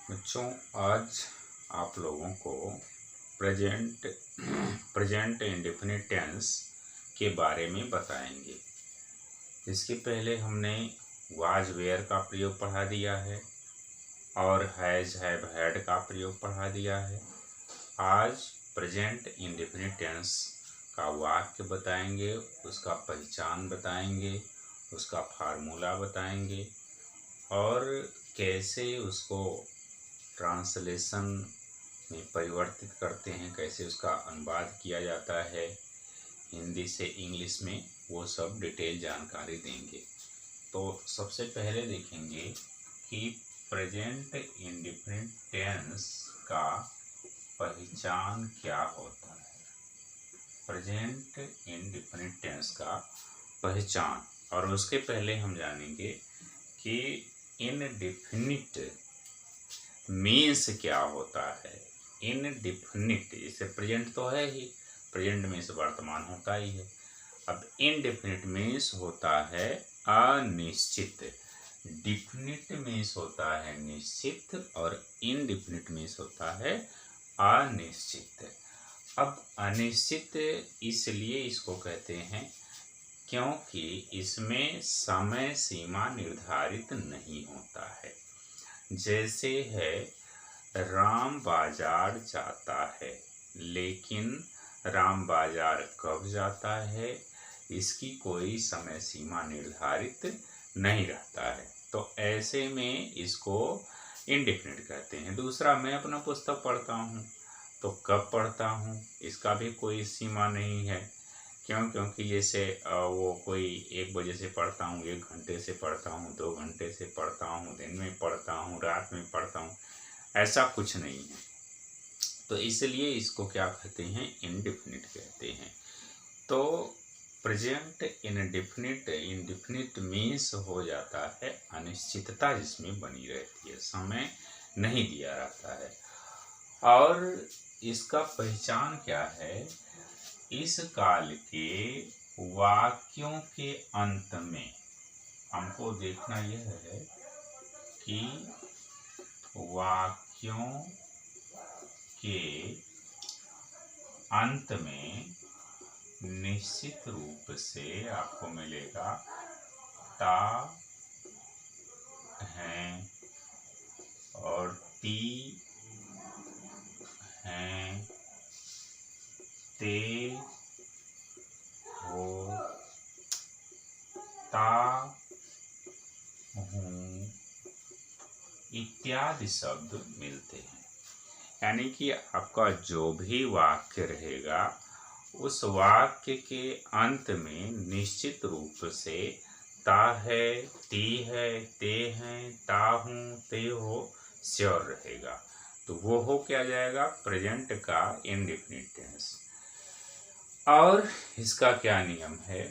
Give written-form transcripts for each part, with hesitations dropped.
बच्चों, आज आप लोगों को प्रेजेंट प्रेजेंट इंडेफिनिट टेंस के बारे में बताएंगे। इसके पहले हमने वाज वेयर का प्रयोग पढ़ा दिया है और हैज हैव हैड का प्रयोग पढ़ा दिया है। आज प्रेजेंट इंडेफिनिट टेंस का वाक्य बताएंगे, उसका पहचान बताएंगे, उसका फार्मूला बताएंगे और कैसे उसको ट्रांसलेशन में परिवर्तित करते हैं, कैसे उसका अनुवाद किया जाता है हिंदी से इंग्लिश में, वो सब डिटेल जानकारी देंगे। तो सबसे पहले देखेंगे कि प्रेजेंट इंडेफिनिट टेंस का पहचान क्या होता है। प्रेजेंट इंडेफिनिट टेंस का पहचान, और उसके पहले हम जानेंगे कि इनडेफिनिट मीन्स क्या होता है। इनडेफिनिट, जैसे प्रेजेंट तो है ही, प्रेजेंट मीन्स वर्तमान होता ही है। अब इनडेफिनिट मीन्स होता है अनिश्चित, डिफिनिट मीन्स होता है निश्चित और इनडेफिनिट मीन्स होता है अनिश्चित। अब अनिश्चित इसलिए इसको कहते हैं क्योंकि इसमें समय सीमा निर्धारित नहीं होता है। जैसे है राम बाजार जाता है, लेकिन राम बाजार कब जाता है इसकी कोई समय सीमा निर्धारित नहीं रहता है। तो ऐसे में इसको इनडेफिनिट कहते हैं। दूसरा, मैं अपना पुस्तक पढ़ता हूँ तो कब पढ़ता हूँ इसका भी कोई सीमा नहीं है। क्योंकि जैसे वो कोई 1 बजे से पढ़ता हूँ, 1 घंटे से पढ़ता हूँ, 2 घंटे से पढ़ता हूँ, दिन में पढ़ता हूँ, रात में पढ़ता हूँ, ऐसा कुछ नहीं है। तो इसलिए इसको क्या कहते हैं, इनडेफिनिट कहते हैं। तो प्रेजेंट इंडेफिनिट मीन्स हो जाता है अनिश्चितता जिसमें बनी रहती है, समय नहीं दिया रहता है। और इसका पहचान क्या है, इस काल के वाक्यों के अंत में हमको देखना यह है कि वाक्यों के अंत में निश्चित रूप से आपको मिलेगा ता, हैं और ती, हैं, ते, हो, ता, हूँ इत्यादि शब्द मिलते हैं। यानी कि आपका जो भी वाक्य रहेगा उस वाक्य के अंत में निश्चित रूप से ता है, ती है, ते हैं, ता हूँ, ते हो श्योर रहेगा। तो वो हो क्या जाएगा, प्रेजेंट का इनडेफिनिट टेंस। और इसका क्या नियम है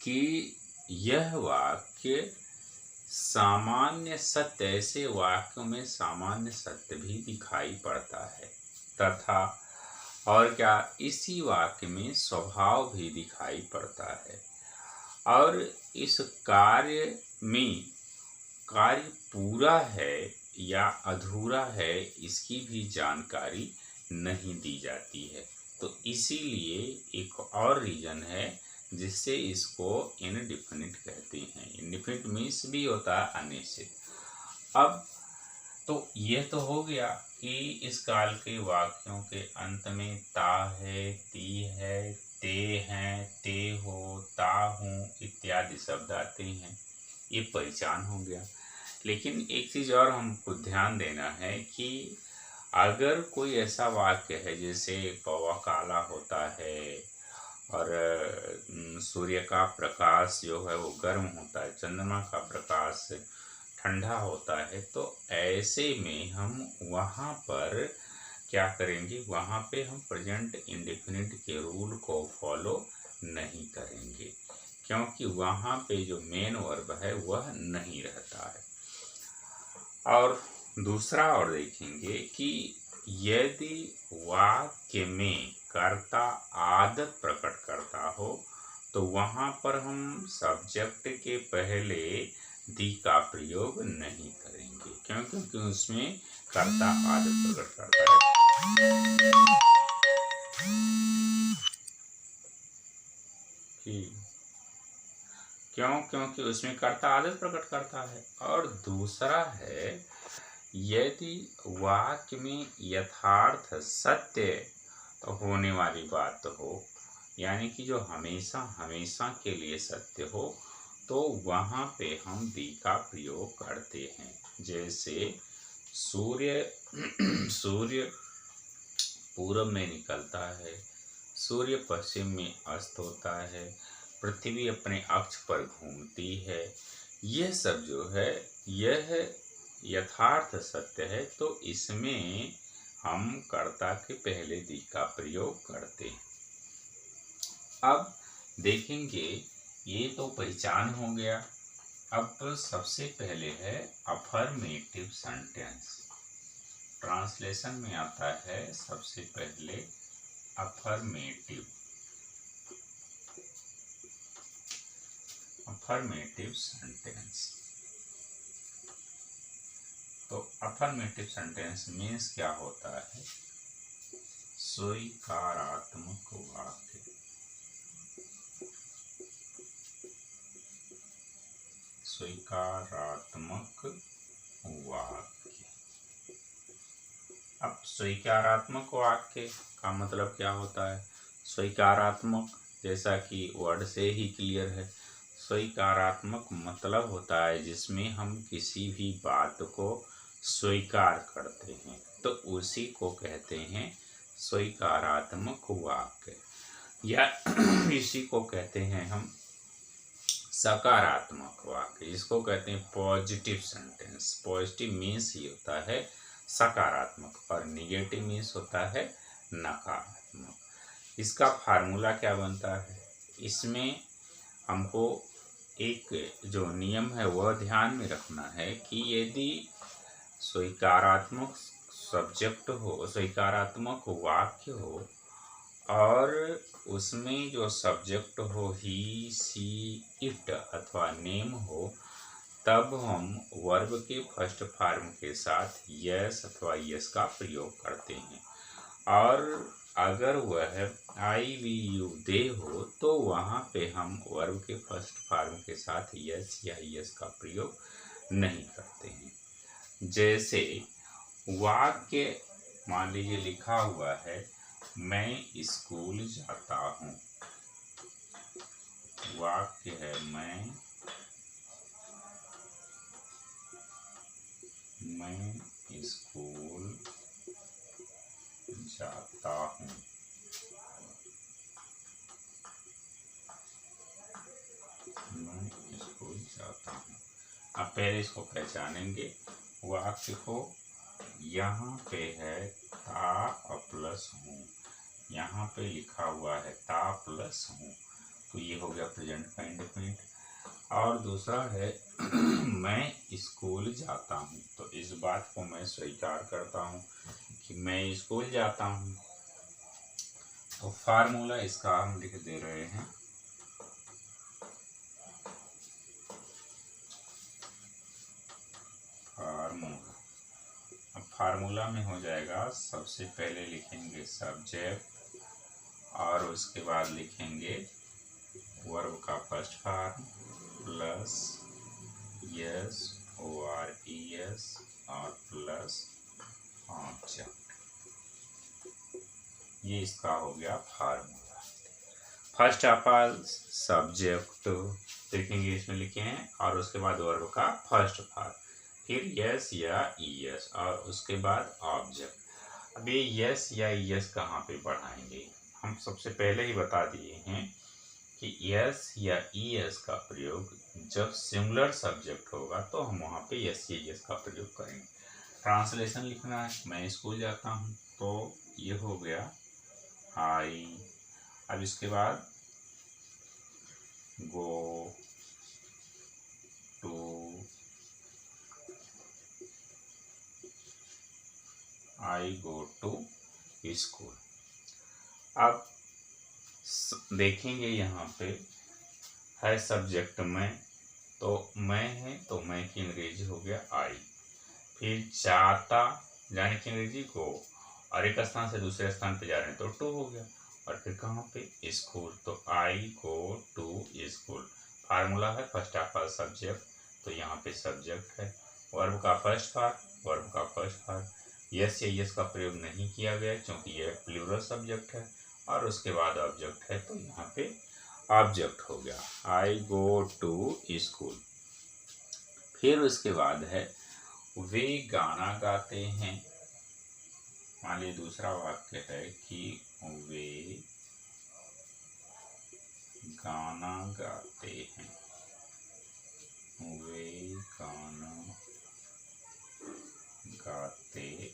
कि यह वाक्य सामान्य सत्य, ऐसे वाक्यों में सामान्य सत्य भी दिखाई पड़ता है तथा और क्या, इसी वाक्य में स्वभाव भी दिखाई पड़ता है। और इस कार्य में कार्य पूरा है या अधूरा है इसकी भी जानकारी नहीं दी जाती है। तो इसीलिए एक और रीजन है जिससे इसको इनडेफिनिट कहते हैं। इनडेफिनिट मीन्स भी होता है अनिश्चित। अब तो यह तो हो गया कि इस काल के वाक्यों के अंत में ता है, ती है, ते हैं, ते हो, ता हूँ इत्यादि शब्द आते हैं, ये पहचान हो गया। लेकिन एक चीज़ और हमको ध्यान देना है कि अगर कोई ऐसा वाक्य है जैसे कौवा काला होता है और सूर्य का प्रकाश जो है वो गर्म होता है, चंद्रमा का प्रकाश ठंडा होता है, तो ऐसे में हम वहाँ पर क्या करेंगे, वहाँ पे हम प्रेजेंट इंडेफिनिट के रूल को फॉलो नहीं करेंगे, क्योंकि वहाँ पे जो मेन वर्ब है वह नहीं रहता है। और दूसरा और देखेंगे कि यदि वाक्य में कर्ता आदत प्रकट करता हो तो वहाँ पर हम सब्जेक्ट के पहले दी का प्रयोग नहीं करेंगे। क्यों? क्योंकि उसमें कर्ता आदर प्रकट करता है कि क्यों? क्योंकि उसमें कर्ता आदर प्रकट करता है। और दूसरा है, यदि वाक्य में यथार्थ सत्य होने वाली बात हो, यानी कि जो हमेशा हमेशा के लिए सत्य हो, तो वहाँ पे हम दी का प्रयोग करते हैं। जैसे सूर्य पूरब में निकलता है, सूर्य पश्चिम में अस्त होता है, पृथ्वी अपने अक्ष पर घूमती है। यह सब जो है, यह यथार्थ सत्य है, तो इसमें हम कर्ता के पहले दी का प्रयोग करते हैं। अब देखेंगे, ये तो पहचान हो गया। अब सबसे पहले है अफर्मेटिव सेंटेंस। ट्रांसलेशन में आता है सबसे पहले अफर्मेटिव सेंटेंस। तो अफर्मेटिव सेंटेंस मीन्स क्या होता है? स्वीकारात्मक वाक्य। स्वीकारात्मक वाक्य। अब स्वीकारात्मक वाक्य का मतलब क्या होता है? स्वीकारात्मक, जैसा कि वर्ड से ही क्लियर है, स्वीकारात्मक मतलब होता है जिसमें हम किसी भी बात को स्वीकार करते हैं, तो उसी को कहते हैं स्वीकारात्मक वाक्य। या इसी को कहते हैं हम सकारात्मक वाक्य, इसको कहते हैं positive sentence. Positive means he होता है सकारात्मक और निगेटिव मीन्स होता है नकारात्मक। इसका फार्मूला क्या बनता है? इसमें हमको एक जो नियम है वह ध्यान में रखना है कि यदि स्वीकारात्मक सब्जेक्ट हो, स्वीकारात्मक वाक्य हो और उसमें जो सब्जेक्ट हो ही, सी, इट अथवा नेम हो, तब हम वर्ब के फर्स्ट फॉर्म के साथ यस अथवा यस का प्रयोग करते हैं। और अगर वह आई वी यू दे हो, तो वहाँ पे हम वर्ब के फर्स्ट फॉर्म के साथ यस या यस का प्रयोग नहीं करते हैं। जैसे वाक्य मान लीजिए लिखा हुआ है, मैं स्कूल जाता हूँ। वाक्य है मैं स्कूल जाता हूँ। मैं स्कूल जाता हूँ। अब पहले इसको पहचानेंगे वाक्य को। यहाँ पे है ता प्लस हूँ, यहाँ पे लिखा हुआ है ता प्लस हूँ, तो ये हो गया प्रेजेंट का इंडेफिनिट। और दूसरा है मैं स्कूल जाता हूँ, तो इस बात को मैं स्वीकार करता हूँ कि मैं स्कूल जाता हूँ। तो फार्मूला इसका हम लिख दे रहे हैं, फार्मूला। अब फार्मूला में हो जाएगा, सबसे पहले लिखेंगे सब्जेक्ट और उसके बाद लिखेंगे वर्ब का first form plus yes ORES और प्लस ऑब्जेक्ट। ये इसका हो गया formula. First of all subject देखेंगे, इसमें लिखे हैं, और उसके बाद वर्ब का फर्स्ट फॉर्म, फिर यस या ईएस और उसके बाद ऑब्जेक्ट। अब ये यस या ईएस कहाँ पे बढ़ाएंगे? हम सबसे पहले ही बता दिए हैं कि यस या ईएस का प्रयोग जब सिंगुलर सब्जेक्ट होगा तो हम वहाँ पे यस या ईएस का प्रयोग करेंगे। ट्रांसलेशन लिखना है, मैं स्कूल जाता हूँ, तो ये हो गया आई। अब इसके बाद go to, I go to school. अब देखेंगे यहाँ पे है सब्जेक्ट में, तो मैं है तो मैं की अंग्रेजी हो गया आई। फिर जाता, जाने की अंग्रेजी को, और एक स्थान से दूसरे स्थान पे जा रहे हैं तो टू हो गया। और फिर कहाँ पे, स्कूल, तो आई गो टू स्कूल। फार्मूला है फर्स्ट ऑफ ऑल सब्जेक्ट, तो यहाँ पे सब्जेक्ट है। वर्ब का फर्स्ट पार्ट, वर्ब का फर्स्ट पार्ट, यस या यस का प्रयोग नहीं किया गया क्योंकि यह प्लूरल सब्जेक्ट है। और उसके बाद ऑब्जेक्ट है, तो यहाँ पे ऑब्जेक्ट हो गया आई गो टू स्कूल। फिर उसके बाद है वे गाना गाते हैं। मान लीजिए दूसरा वाक्य है कि वे गाना गाते हैं, वे गाना गाते हैं।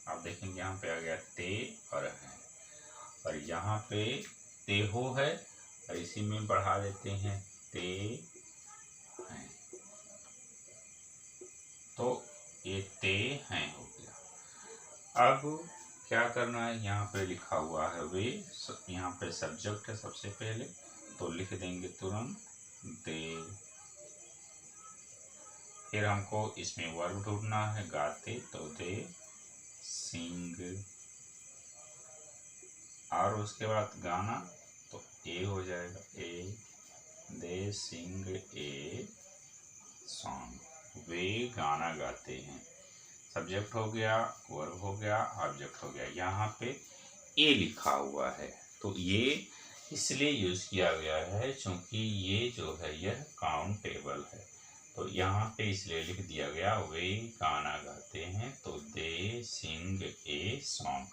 आप देखेंगे यहाँ पे आ गया ते और है, और यहाँ पे ते हो है और इसी में बढ़ा देते हैं ते हैं, तो ये ते हैं हो गया। अब क्या करना है, यहाँ पे लिखा हुआ है वे, यहाँ पे सब्जेक्ट है सबसे पहले, तो लिख देंगे तुरंत दे। फिर हमको इसमें वर्ब ढूंढना है, गाते, तो दे सिंग। और उसके बाद गाना, तो ए हो जाएगा, ए दे सिंग ए सॉन्ग। वे गाना गाते हैं। सब्जेक्ट हो गया, वर्ब हो गया, ऑब्जेक्ट हो गया। यहाँ पे ए लिखा हुआ है, तो ये इसलिए यूज किया गया है क्योंकि ये जो है यह काउंटेबल है, तो यहाँ पे इसलिए लिख दिया गया वे गाना गाते हैं, तो दे सिंग ए सॉन्ग।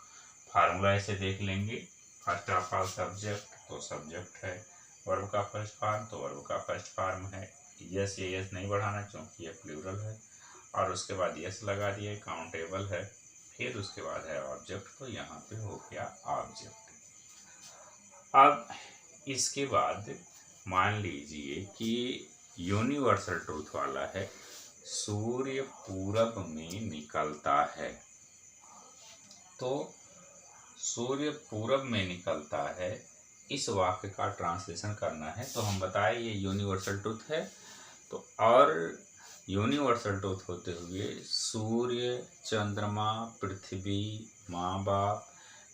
फार्मूला ऐसे देख लेंगे, फर्स्ट ऑफ ऑल सब्जेक्ट, तो सब्जेक्ट है। वर्ब का फर्स्ट फॉर्म, तो वर्ब का फर्स्ट फॉर्म है। यस या यस नहीं बढ़ाना क्योंकि यह प्लूरल है, और उसके बाद यस लगा दिए, काउंटेबल है। फिर उसके बाद है ऑब्जेक्ट, तो यहाँ पे हो गया ऑब्जेक्ट। अब इसके बाद मान लीजिए कि यूनिवर्सल ट्रूथ वाला है, सूर्य पूरब में निकलता है। तो सूर्य पूरब में निकलता है, इस वाक्य का ट्रांसलेशन करना है। तो हम बताए ये यूनिवर्सल ट्रूथ है, तो और यूनिवर्सल ट्रूथ होते हुए सूर्य, चंद्रमा, पृथ्वी, माँ बाप,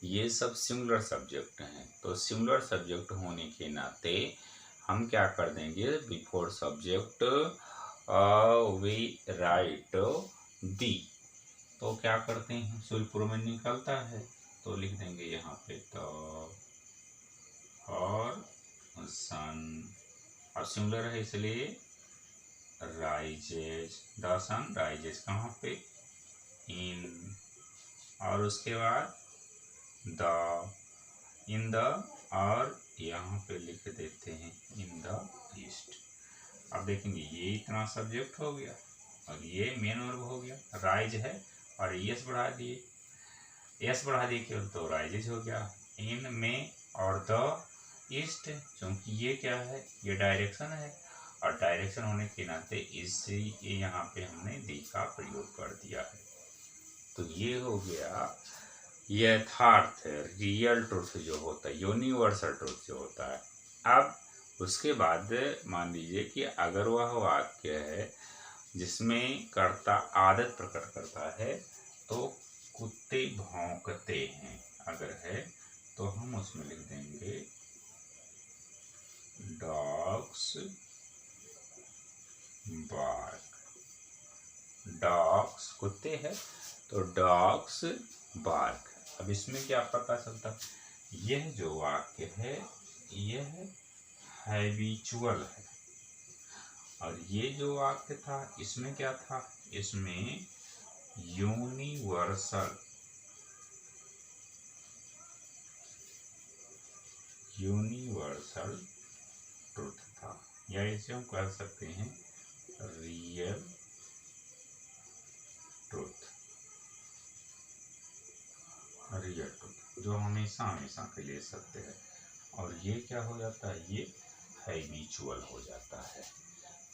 ये सब सिंगुलर सब्जेक्ट हैं। तो सिंगुलर सब्जेक्ट होने के नाते हम क्या कर देंगे, बिफोर सब्जेक्ट वी राइट दी। तो क्या करते हैं, सूर्य पूर्व में निकलता है, तो लिख देंगे यहाँ पे द और सन, और सिंगुलर है इसलिए राइजेज, द सन राइजेज कहाँ पे, इन, और उसके बाद द, इन द, और यहाँ पे लिख देते हैं इन द ईस्ट। अब देखेंगे ये इतना सब्जेक्ट हो गया और ये मेन वर्ब हो गया, राइज है और यस बढ़ा दिए, यस बढ़ा दिए केवल, तो राइजेज हो गया। इन में और द ईस्ट, क्योंकि ये क्या है, ये डायरेक्शन है, और डायरेक्शन होने के नाते इसी यहाँ पे हमने दी का प्रयोग कर दिया है। तो ये हो गया यथार्थ, रियल ट्रुथ जो होता है, यूनिवर्सल ट्रुथ जो होता है। अब उसके बाद मान लीजिए कि अगर वह वाक्य है जिसमें कर्ता आदत प्रकट करता है, तो कुत्ते भौंकते हैं अगर है, तो हम उसमें लिख देंगे डॉग्स बार्क। डॉग्स कुत्ते हैं, तो डॉग्स बार्क। अब इसमें क्या पता चलता, यह जो वाक्य है यह हैबिचुअल है, और ये जो वाक्य था इसमें क्या था, इसमें यूनिवर्सल, यूनिवर्सल ट्रुथ था, या इसे हम कह सकते हैं रियल ट्रुथ, रियल ट्रुथ जो हमेशा हमेशा के लिए सत्य है। और ये क्या हो जाता है, ये हैबिचुअल हो जाता है,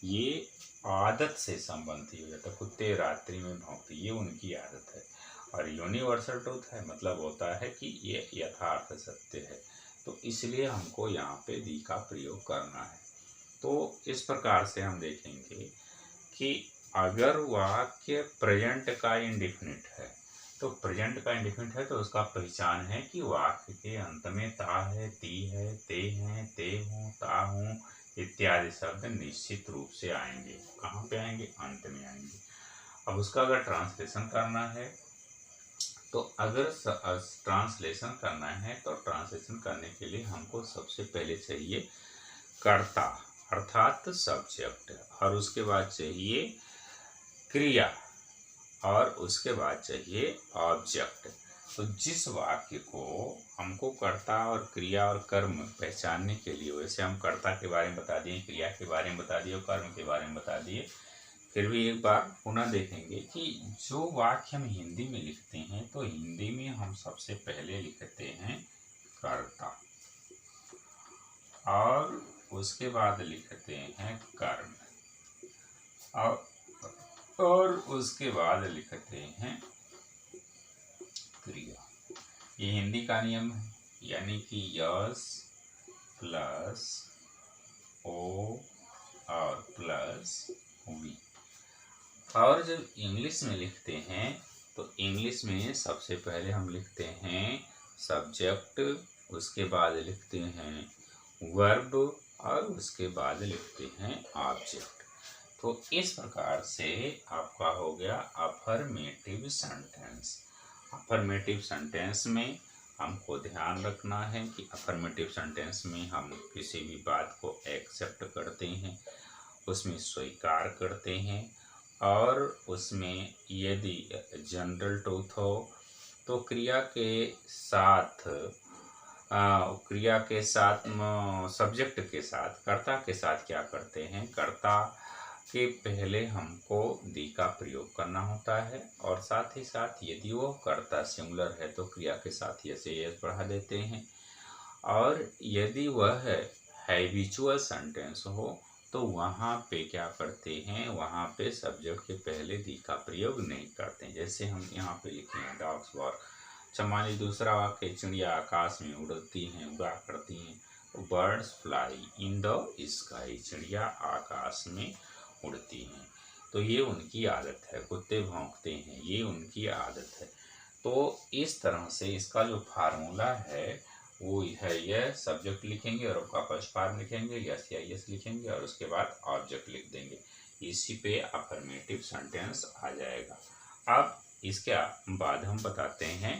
ये आदत से संबंधित हो जाता है। कुत्ते रात्रि में भौंकते, ये उनकी आदत है। और यूनिवर्सल ट्रुथ है मतलब होता है कि ये यथार्थ सत्य है, तो इसलिए हमको यहाँ पे दी का प्रयोग करना है। तो इस प्रकार से हम देखेंगे कि अगर वाक्य प्रेजेंट का इंडेफिनिट है, तो प्रेजेंट का इंडेफिनिट है तो उसका पहचान है कि वाक्य के अंत में ता है, ती है, ते हैं, ते हूँ, ता हूँ इत्यादि शब्द निश्चित रूप से आएंगे। कहाँ पे आएंगे? अंत में आएंगे। अब उसका अगर ट्रांसलेशन करना है, तो अगर ट्रांसलेशन करना है तो ट्रांसलेशन करने के लिए हमको सबसे पहले चाहिए कर्ता अर्थात सब्जेक्ट, और उसके बाद चाहिए क्रिया, और उसके बाद चाहिए ऑब्जेक्ट। तो जिस वाक्य को हमको कर्ता और क्रिया और कर्म पहचानने के लिए, वैसे हम कर्ता के बारे में बता दिए, क्रिया के बारे में बता दिए और कर्म के बारे में बता दिए, फिर भी एक बार पुनः देखेंगे कि जो वाक्य हम हिंदी में लिखते हैं तो हिंदी में हम सबसे पहले लिखते हैं कर्ता, और उसके बाद लिखते हैं कर्म, और उसके बाद लिखते हैं क्रिया। ये हिंदी का नियम है, यानी कि यस प्लस ओ और प्लस वी। और जब इंग्लिश में लिखते हैं तो इंग्लिश में सबसे पहले हम लिखते हैं सब्जेक्ट, उसके बाद लिखते हैं वर्ब, और उसके बाद लिखते हैं ऑब्जेक्ट। तो इस प्रकार से आपका हो गया अफर्मेटिव सेंटेंस। अफर्मेटिव सेंटेंस में हमको ध्यान रखना है कि अफर्मेटिव सेंटेंस में हम किसी भी बात को एक्सेप्ट करते हैं, उसमें स्वीकार करते हैं, और उसमें यदि जनरल ट्रूथ हो तो क्रिया के साथ सब्जेक्ट के साथ, कर्ता के साथ क्या करते हैं, कर्ता के पहले हमको दी का प्रयोग करना होता है, और साथ ही साथ यदि वो कर्ता सिंगुलर है तो क्रिया के साथ यस बढ़ा देते हैं, और यदि वह हैबिचुअल सेंटेंस हो तो वहाँ पे क्या करते हैं, वहाँ पे सब्जेक्ट के पहले दी का प्रयोग नहीं करते हैं। जैसे हम यहाँ पे लिखे हैं डॉग्स वॉक। अच्छा, मान लीजिए दूसरा वाक्य, चिड़िया आकाश में उड़ती हैं, उड़ा करती हैं। Birds fly in the sky, चिड़िया आकाश में उड़ती हैं, तो ये उनकी आदत है। कुत्ते भौंकते हैं, ये उनकी आदत है। तो इस तरह से इसका जो फार्मूला है वो है, यह सब्जेक्ट लिखेंगे और आपका फर्स्ट फॉर्म लिखेंगे, यस या यस लिखेंगे, और उसके बाद ऑब्जेक्ट लिख देंगे। इसी पे अफर्मेटिव सेंटेंस आ जाएगा। अब इसके बाद हम बताते हैं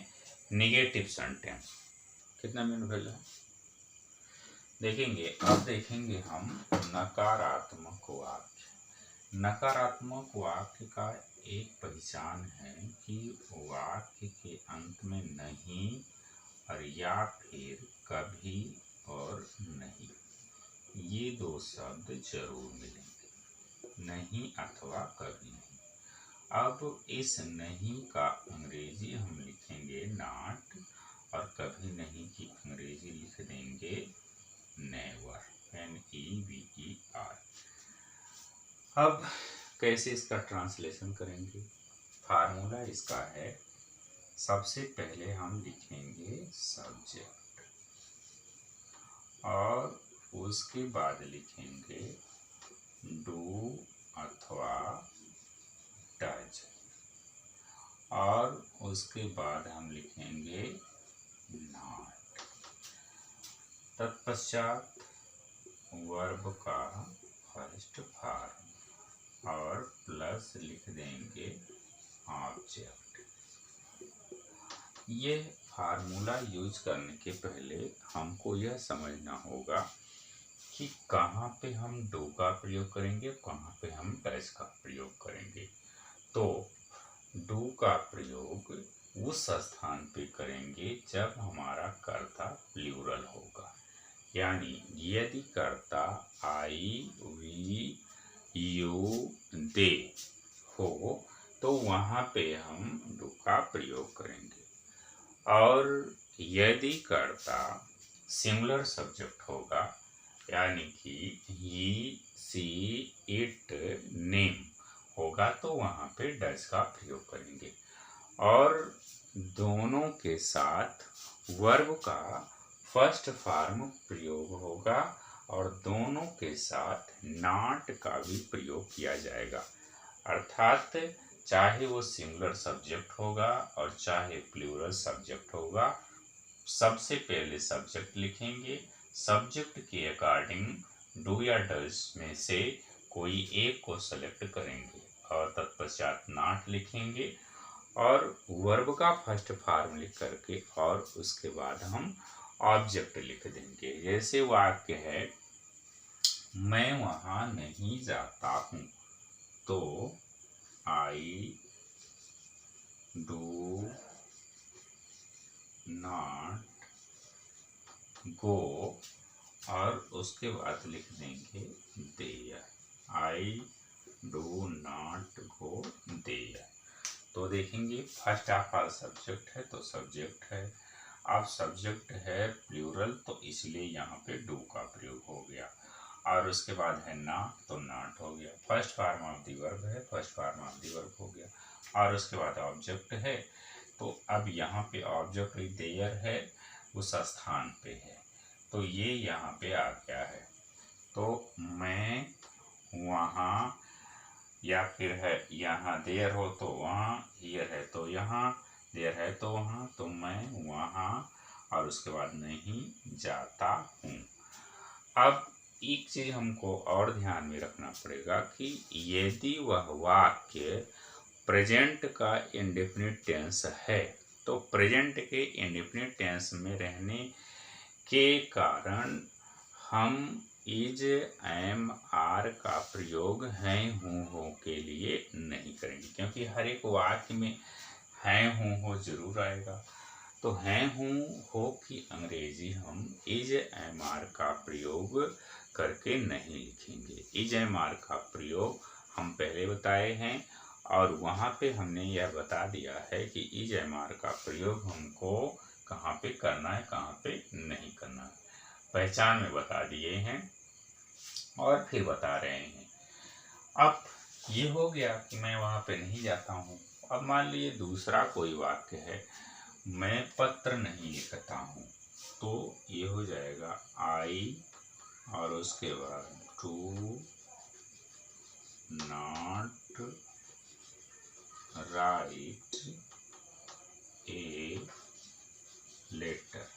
नेगेटिव सेंटेंस। कितना मिनट भेजा देखेंगे। अब देखेंगे हम नकारात्मक वाक्य। नकारात्मक वाक्य का एक पहचान है कि वाक्य के अंत में नहीं और या फिर कभी और नहीं, ये दो शब्द जरूर मिलेंगे, नहीं अथवा कभी नहीं। अब इस नहीं का अंग्रेजी हम लिखेंगे नॉट, और कभी नहीं की अंग्रेजी लिख देंगे नेवर, NEVER। अब कैसे इसका ट्रांसलेशन करेंगे? फार्मूला इसका है, सबसे पहले हम लिखेंगे सब्जेक्ट, और उसके बाद लिखेंगे डू अथवा डज, और उसके बाद हम लिखेंगे नॉट। तत्पश्चात वर्ब का फर्स्ट फॉर्म और प्लस लिख देंगे ऑब्जेक्ट। ये फार्मूला यूज करने के पहले हमको यह समझना होगा कि कहाँ पे हम डू का प्रयोग करेंगे, कहाँ पे हम डज का प्रयोग करेंगे। तो डू का प्रयोग उस स्थान पे करेंगे जब हमारा कर्ता प्लूरल होगा, यानी यदि कर्ता आई, वी, यू, दे हो तो वहाँ पे हम डू का प्रयोग करेंगे। और यदि कर्ता सिंगुलर सब्जेक्ट होगा, यानी कि ही, सी, इट, नेम होगा, तो वहाँ पे डज का प्रयोग करेंगे। और दोनों के साथ वर्ब का फर्स्ट फॉर्म प्रयोग होगा, और दोनों के साथ नॉट का भी प्रयोग किया जाएगा। अर्थात चाहे वो सिंगुलर सब्जेक्ट होगा और चाहे प्लूरल सब्जेक्ट होगा, सबसे पहले सब्जेक्ट लिखेंगे, सब्जेक्ट के अकॉर्डिंग डू या डज में से कोई एक को सेलेक्ट करेंगे और तत्पश्चात नॉट लिखेंगे और वर्ब का फर्स्ट फॉर्म लिख करके और उसके बाद हम ऑब्जेक्ट लिख देंगे। जैसे वाक्य है, मैं वहाँ नहीं जाता हूँ, तो आई डू नॉट गो और उसके बाद लिख देंगे there, I do not go there. तो देखेंगे फर्स्ट ऑफ ऑल सब्जेक्ट है तो सब्जेक्ट है, अब सब्जेक्ट है प्लूरल तो इसलिए यहाँ पे डू का प्रयोग हो गया और उसके बाद है नॉट तो नॉट हो गया। First form of the verb है, first form of the verb हो गया और उसके बाद ऑब्जेक्ट है। तो अब यहाँ पे ऑब्जेक्ट देयर है उस स्थान पे है तो ये यहाँ पे आ गया है। तो मैं वहाँ, या फिर है यहाँ देयर हो तो वहाँ, हियर है तो यहाँ, देयर है तो वहाँ, तो मैं वहाँ और उसके बाद नहीं जाता हूँ। अब एक चीज़ हमको और ध्यान में रखना पड़ेगा कि यदि वह वाक्य प्रेजेंट का इंडेफिनिट टेंस है तो प्रेजेंट के इंडेफिनिट टेंस में रहने के कारण हम इज, एम, आर का प्रयोग हैं, हूँ, हो के लिए नहीं करेंगे, क्योंकि हर एक वाक्य में हैं, हूँ, हो जरूर आएगा। तो हैं, हूँ, हो की अंग्रेजी हम इज, एम, आर का प्रयोग करके नहीं लिखेंगे। इज, एम, आर का प्रयोग हम पहले बताए हैं और वहाँ पे हमने यह बता दिया है कि इज, एम, आर का प्रयोग हमको कहाँ पे करना है, कहाँ पे नहीं करना है, पहचान में बता दिए हैं और फिर बता रहे हैं। अब ये हो गया कि मैं वहाँ पे नहीं जाता हूँ। अब मान लीजिए दूसरा कोई वाक्य है, मैं पत्र नहीं लिखता हूँ, तो ये हो जाएगा आई और उसके बाद to not write a letter,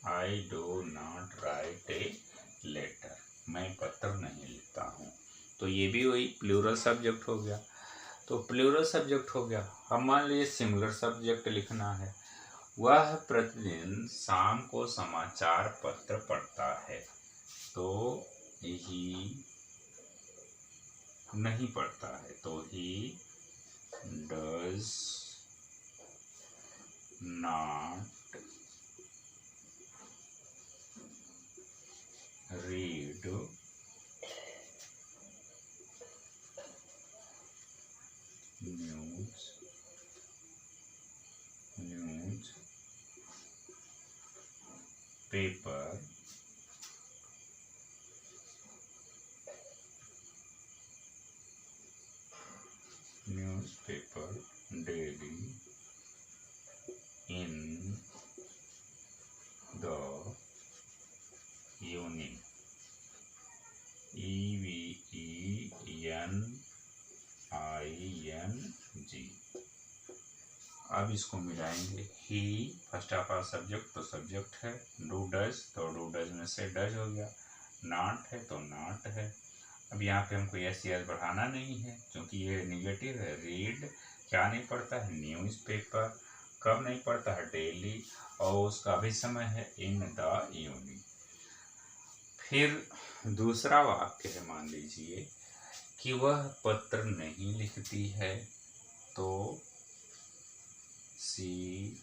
I do not write a letter, मैं पत्र नहीं लिखता हूँ। तो ये भी वही प्लूरल सब्जेक्ट हो गया। तो प्लूरल सब्जेक्ट हो गया। हम मान लीजिए सिंगुलर सब्जेक्ट लिखना है, वह प्रतिदिन शाम को समाचार पत्र पढ़ता है, तो ही नहीं पढ़ता है, तो he does not read news paper daily in the evening, EVENING। अब इसको मिलाएंगे। ही फर्स्ट ऑफ ऑल सब्जेक्ट तो सब्जेक्ट है, डू डज तो डू डज में से डज हो गया, नॉट है तो नॉट है। अब यहाँ पे हमको यस यस बढ़ाना नहीं है क्योंकि ये निगेटिव है। रीड क्या नहीं पढ़ता है, न्यूज़पेपर। कब नहीं पढ़ता है, डेली, और उसका भी समय है इन द इवनिंग। फिर दूसरा वाक्य है, मान लीजिए कि वह पत्र नहीं लिखती है, तो she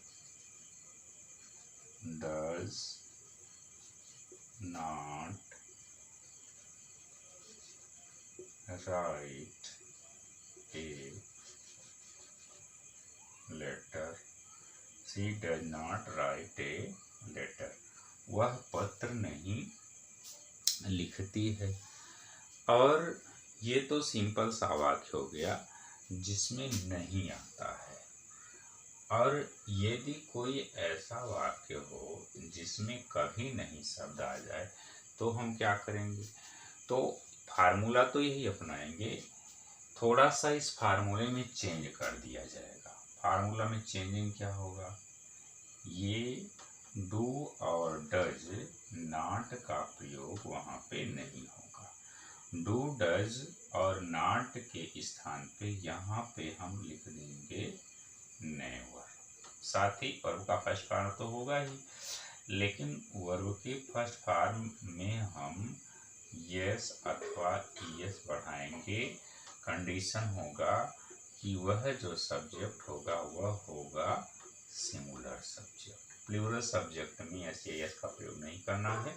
does not write a letter, she does not write a letter, वह पत्र नहीं लिखती है। और ये तो सिंपल सा वाक्य हो गया जिसमें नहीं आता है। और यदि कोई ऐसा वाक्य हो जिसमें कभी नहीं शब्द आ जाए, तो हम क्या करेंगे, तो फार्मूला तो यही अपनाएंगे, थोड़ा सा इस फार्मूले में चेंज कर दिया जाएगा। फार्मूला में चेंजिंग क्या होगा, ये डू और डज नॉट का प्रयोग वहाँ पे नहीं होगा। डू डज और नॉट के स्थान पे यहाँ पे हम लिख देंगे नेवर। साथ ही वर्ब का फर्स्ट फॉर्म तो होगा ही, लेकिन वर्ब के फर्स्ट फॉर्म में हम यस अथवा ईएस बढ़ाएंगे। कंडीशन होगा कि वह जो सब्जेक्ट होगा वह होगा सिंगुलर सब्जेक्ट। प्लूरल सब्जेक्ट में एस या एस का प्रयोग नहीं करना है,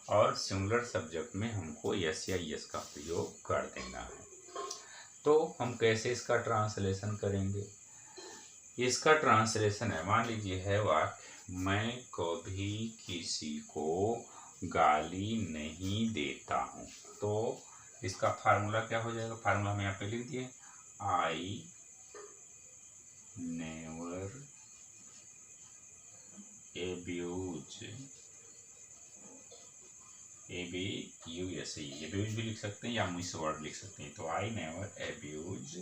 और सिंगुलर सब्जेक्ट में हमको एस या एस का प्रयोग कर देना है। तो हम कैसे इसका ट्रांसलेशन करेंगे, इसका ट्रांसलेशन है, मान लीजिए है वाक्य, मैं कभी किसी को गाली नहीं देता हूँ। तो इसका फार्मूला क्या हो जाएगा, फार्मूला हम यहाँ पे लिख दिए, आई नेवर एब्यूज, एब्यूज भी लिख सकते हैं या मिस वर्ड लिख सकते हैं। तो आई नेवर एब्यूज,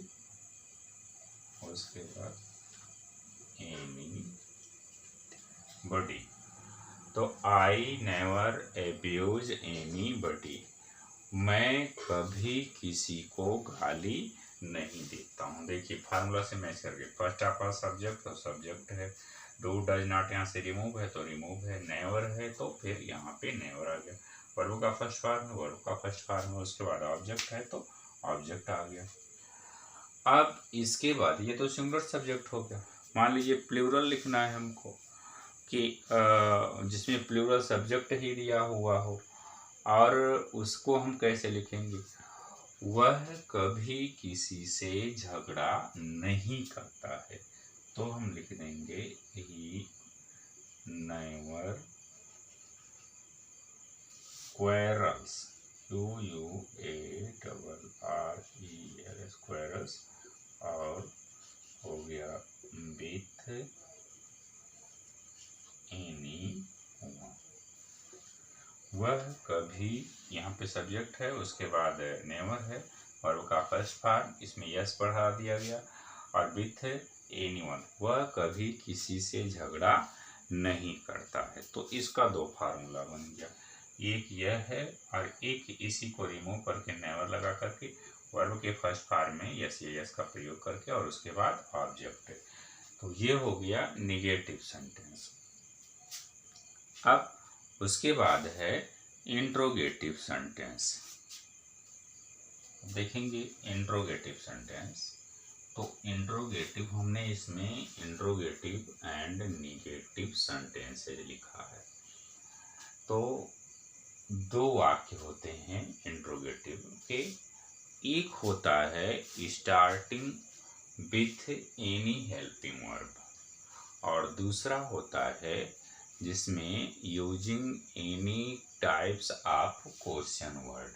उसके बाद एनी बडी। तो आई नेवर एब्यूज एनी बडी, मैं कभी किसी को गाली नहीं देता हूँ। देखिए फार्मूला से मैच करके, फर्स्ट ऑफ सब्जेक्ट, तो सब्जेक्ट है, डू डज नॉट यहाँ से रिमूव है तो रिमूव है, नेवर है तो फिर यहाँ पे नेवर आ गया। वर्ब का फर्स्ट फॉर्म है, वर्ब का फर्स्ट फॉर्म है, उसके बाद ऑब्जेक्ट है तो ऑब्जेक्ट आ गया। अब इसके बाद ये तो सिंगुलर सब्जेक्ट हो गया। मान लीजिए प्लूरल लिखना है हमको, कि जिसमें प्लूरल सब्जेक्ट ही दिया हुआ हो, और उसको हम कैसे लिखेंगे, वह कभी किसी से झगड़ा नहीं करता है। तो हम लिख देंगे he never quarrels, QUARREL quarrels, और हो गया विथ एनी, वह कभी, यहाँ पे सब्जेक्ट है, उसके बाद नेवर है, और का फर्स्ट फॉर्म, इसमें यस बढ़ा दिया गया, और विथ एनीवन, वह कभी किसी से झगड़ा नहीं करता है। तो इसका दो फार्मूला बन गया, एक यह है और एक इसी को रिमूव करके नेवर लगा करके वर्ब के फर्स्ट फॉर्म में यस या यस का प्रयोग करके, और उसके बाद ऑब्जेक्ट। तो ये हो गया निगेटिव सेंटेंस। अब उसके बाद है इंट्रोगेटिव सेंटेंस। देखेंगे इंट्रोगेटिव सेंटेंस, तो इंट्रोगेटिव हमने इसमें इंट्रोगेटिव एंड निगेटिव सेंटेंसेज लिखा है। तो दो वाक्य होते हैं इंट्रोगेटिव के, एक होता है starting with any helping verb, और दूसरा होता है जिसमें using any types of question word,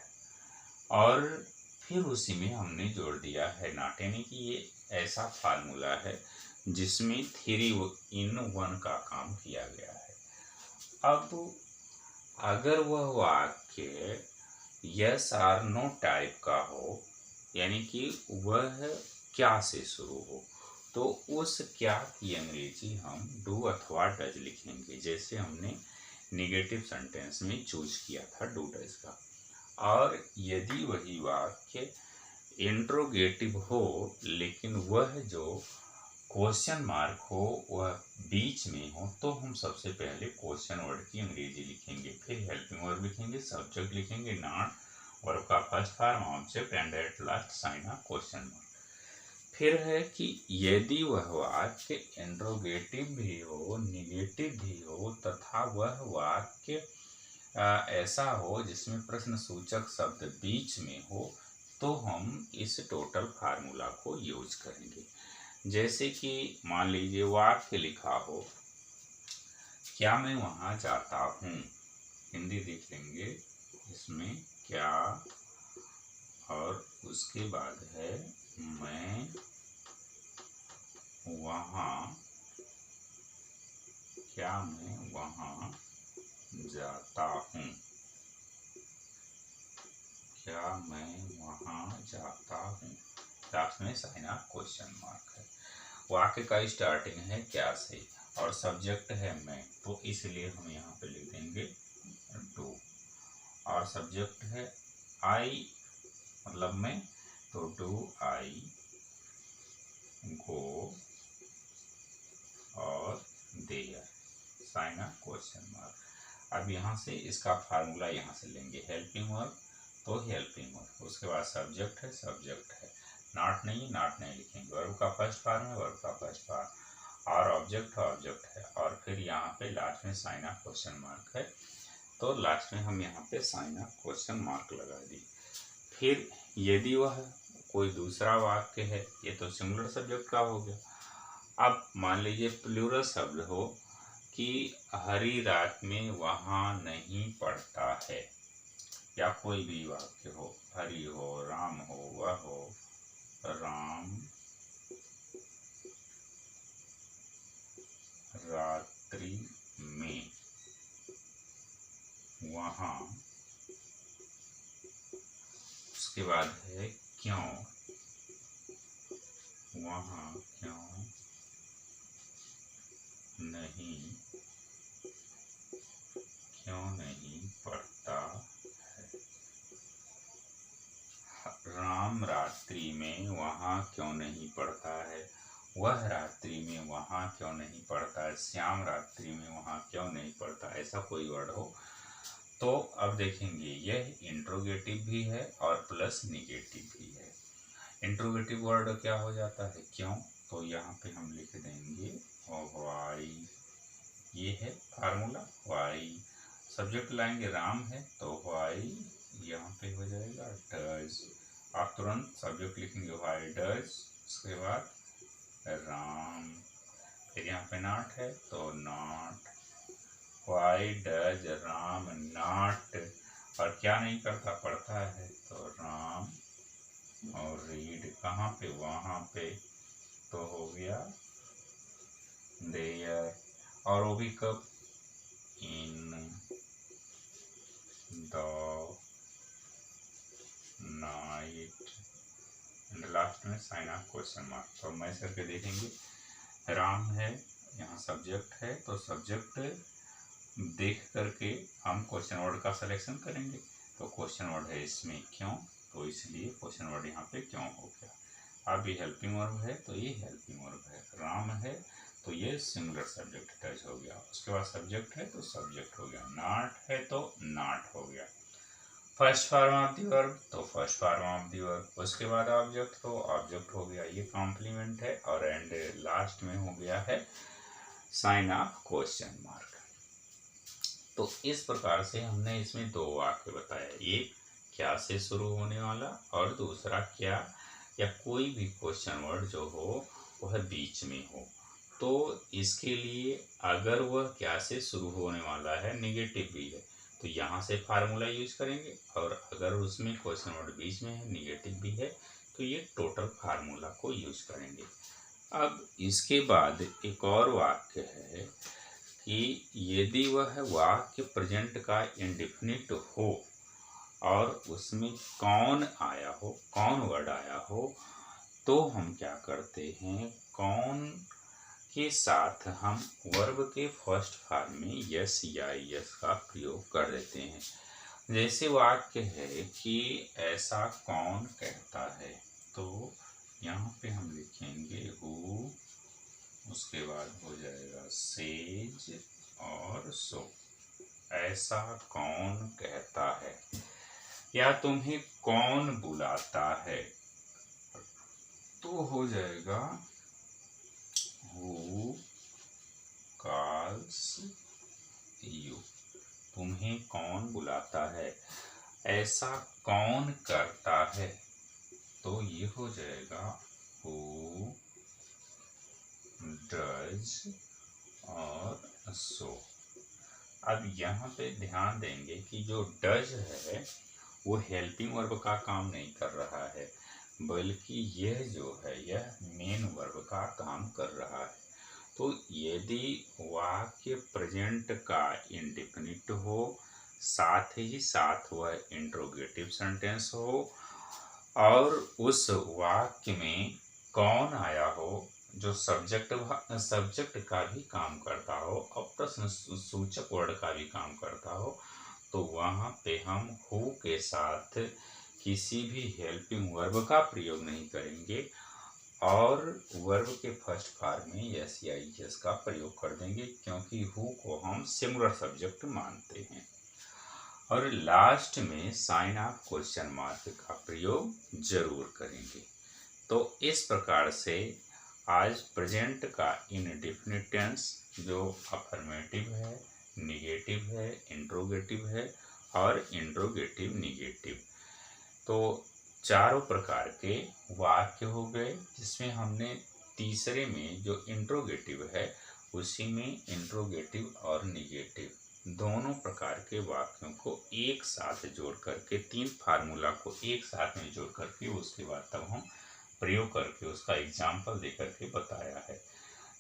और फिर उसी में हमने जोड़ दिया है नॉट, यानी कि ये ऐसा फार्मूला है जिसमें 3-in-1 का काम किया गया है। अब अगर वह वाक्य यस और नो टाइप का हो, यानी कि वह क्या से शुरू हो, तो उस क्या की अंग्रेजी हम डू अथवा डज लिखेंगे, जैसे हमने निगेटिव सेंटेंस में चूज किया था डू डज का। और यदि वही वाक्य इंट्रोगेटिव हो, लेकिन वह जो क्वेश्चन मार्क हो वह बीच में हो, तो हम सबसे पहले क्वेश्चन वर्ड की अंग्रेजी लिखेंगे, फिर हेल्पिंग वर्ब लिखेंगे, सब्जेक्ट लिखेंगे नॉट, वर्ब का first form object, and at last sign of question mark. फिर है कि यदि वह वाक्य इंट्रोगेटिव भी हो, निगेटिव भी हो, तथा वह वाक्य ऐसा हो जिसमें प्रश्न सूचक शब्द बीच में हो, तो हम इस टोटल फार्मूला को यूज करेंगे। जैसे कि मान लीजिए वाक्य लिखा हो, क्या मैं वहाँ जाता हूँ, हिंदी देख लेंगे इसमें क्या, और उसके बाद है मैं वहाँ, क्या मैं वहाँ जाता हूँ। क्या मैं वहाँ जाता हूँ। लास्ट में साइन ऑफ क्वेश्चन मार्क है। वाक्य का स्टार्टिंग है क्या से और सब्जेक्ट है मैं, तो इसलिए हम यहाँ पे लिख देंगे डू, और सब्जेक्ट है आई मतलब मैं, तो डू आई गो और there, sign of question mark. अब यहाँ से इसका फार्मूला यहाँ से लेंगे, हेल्पिंग वर्ब तो हेल्पिंग वर्ब, उसके बाद सब्जेक्ट है नॉट नहीं लिखेंगे, वर्ब का फर्स्ट फॉर्म है वर्ब का फर्स्ट फॉर्म, और ऑब्जेक्ट है, और फिर यहाँ पे लास्ट में साइन ऑफ क्वेश्चन मार्क है, तो लास्ट में हम यहाँ पे साइन ऑफ क्वेश्चन मार्क लगा दी। फिर यदि वह कोई दूसरा वाक्य है, ये तो सिंगुलर सब्जेक्ट का हो गया। अब मान लीजिए प्लूरल शब्द हो कि हरी रात में वहाँ नहीं पड़ता है, या कोई भी वाक्य हो, हरि हो, राम हो, वह हो, राम रात्रि में वहाँ, उसके बाद है क्यों, वहाँ क्यों नहीं पड़ता है, राम रात्रि में वहाँ क्यों नहीं पड़ता है, वह रात्रि में वहाँ क्यों नहीं पड़ता है, श्याम रात्रि में वहाँ क्यों नहीं पड़ता, ऐसा कोई वर्ड हो तो अब देखेंगे यह इंट्रोगेटिव भी है और प्लस निगेटिव भी है। इंट्रोगेटिव वर्ड क्या हो जाता है क्यों, तो यहाँ पे हम लिख देंगे वाई, ये है फार्मूला वाई, सब्जेक्ट लाएंगे राम है तो वाई यहाँ पे हो जाएगा डज, आप तुरंत सब्जेक्ट लिखेंगे वाई डज, उसके बाद राम, फिर यहाँ पे नॉट है तो not, why does Ram not, और क्या नहीं करता पढ़ता है तो राम, और रीड कहाँ पे वहाँ पे, तो हो गया देयर, और वो भी कब, in the night, and last में साइन ऑफ क्वेश्चन मार्क। तो मैच करके देखेंगे, राम है यहाँ सब्जेक्ट है, तो सब्जेक्ट देख करके हम क्वेश्चन वर्ड का सिलेक्शन करेंगे, तो क्वेश्चन वर्ड है इसमें क्यों, तो इसलिए क्वेश्चन वर्ड यहाँ पे क्यों हो गया। अब ये हेल्पिंग वर्ब है तो ये हेल्पिंग वर्ब है, राम है तो ये सिंगुलर सब्जेक्ट टच हो गया, उसके बाद सब्जेक्ट है तो सब्जेक्ट हो गया, नॉट है तो नॉट हो गया, first form of the verb तो first form of the verb, उसके बाद ऑब्जेक्ट तो ऑब्जेक्ट हो गया, ये कॉम्प्लीमेंट है, और एंड लास्ट में हो गया है साइन ऑफ क्वेश्चन मार्क। तो इस प्रकार से हमने इसमें दो वाक्य बताया, एक क्या से शुरू होने वाला और दूसरा क्या या कोई भी क्वेश्चन वर्ड जो हो वह बीच में हो, तो इसके लिए अगर वह क्या से शुरू होने वाला है निगेटिव भी है तो यहाँ से फार्मूला यूज करेंगे, और अगर उसमें क्वेश्चन वर्ड बीच में है निगेटिव भी है तो ये टोटल फार्मूला को यूज करेंगे। अब इसके बाद एक और वाक्य है कि यदि वह वाक्य प्रेजेंट का इंडेफिनिट हो और उसमें कौन आया हो, कौन वर्ड आया हो, तो हम क्या करते हैं, कौन के साथ हम वर्ब के फर्स्ट फॉर्म में यस या यस का प्रयोग कर देते हैं। जैसे वाक्य है कि ऐसा कौन कहता है, तो यहाँ पे हम लिखेंगे हु, उसके बाद हो जाएगा सेज और सो, ऐसा कौन कहता है, या तुम्हें कौन बुलाता है, तो हो जाएगा हु कॉल्स यू, तुम्हें कौन बुलाता है, ऐसा कौन करता है, तो ये हो जाएगा हु डज और सो। अब यहाँ पे ध्यान देंगे कि जो डज है वो हेल्पिंग वर्ब का काम नहीं कर रहा है, बल्कि यह जो है यह मेन वर्ब का काम कर रहा है। तो यदि वाक्य प्रेजेंट का इंडेफिनिट हो साथ ही साथ वह इंट्रोगेटिव सेंटेंस हो और उस वाक्य में कौन आया हो जो सब्जेक्ट का भी काम करता हो और प्रश्न सूचक वर्ड का भी काम करता हो, तो वहाँ पे हम हु के साथ किसी भी हेल्पिंग वर्ब का प्रयोग नहीं करेंगे और वर्ब के फर्स्ट फॉर्म में यस या यस का प्रयोग कर देंगे, क्योंकि हु को हम सिंगुलर सब्जेक्ट मानते हैं। और लास्ट में साइन ऑफ क्वेश्चन मार्क का प्रयोग जरूर करेंगे। तो इस प्रकार से आज प्रेजेंट का इंडेफिनिट टेंस जो अफर्मेटिव है, निगेटिव है, इंट्रोगेटिव है और इंट्रोगेटिव निगेटिव, तो चारों प्रकार के वाक्य हो गए, जिसमें हमने तीसरे में जो इंट्रोगेटिव है उसी में इंट्रोगेटिव और निगेटिव दोनों प्रकार के वाक्यों को एक साथ जोड़ करके, तीन फार्मूला को एक साथ में जोड़ करके उसके बाद तब हम प्रयोग करके उसका एग्जाम्पल दे करके बताया है।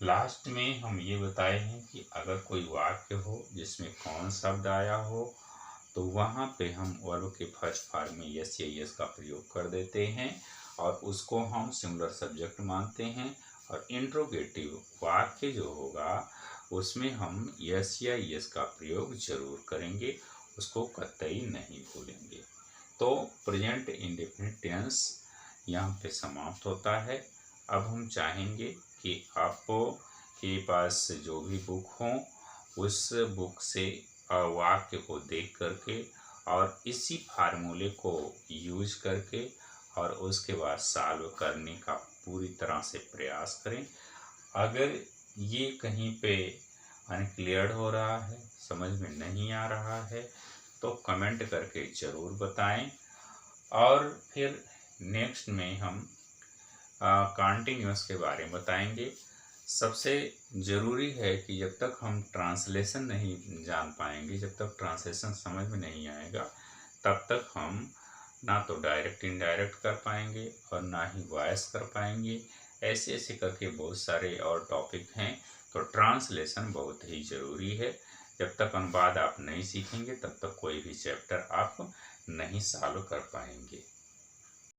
लास्ट में हम ये बताए हैं कि अगर कोई वाक्य हो जिसमें कौन शब्द आया हो तो वहाँ पे हम वर्ब के फर्स्ट फॉर्म में यस या यस का प्रयोग कर देते हैं और उसको हम सिंगुलर सब्जेक्ट मानते हैं। और इंट्रोगेटिव वाक्य जो होगा उसमें हम यस या यस का प्रयोग जरूर करेंगे, उसको कतई नहीं भूलेंगे। तो प्रेजेंट इंडेफिनिट टेंस यहाँ पे समाप्त होता है। अब हम चाहेंगे कि आपको के पास जो भी बुक हो उस बुक से वाक्य को देख करके और इसी फार्मूले को यूज करके और उसके बाद सॉल्व करने का पूरी तरह से प्रयास करें। अगर ये कहीं पे अनक्लियर हो रहा है, समझ में नहीं आ रहा है, तो कमेंट करके ज़रूर बताएं। और फिर नेक्स्ट में हम कॉन्टिन्यूअस के बारे में बताएंगे। सबसे ज़रूरी है कि जब तक हम ट्रांसलेशन नहीं जान पाएंगे, जब तक ट्रांसलेशन समझ में नहीं आएगा, तब तक हम ना तो डायरेक्ट इनडायरेक्ट कर पाएंगे और ना ही वॉइस कर पाएंगे। ऐसे ऐसे करके बहुत सारे और टॉपिक हैं, तो ट्रांसलेशन बहुत ही ज़रूरी है। जब तक अनुवाद आप नहीं सीखेंगे तब तक कोई भी चैप्टर आप नहीं सॉल्व कर पाएंगे।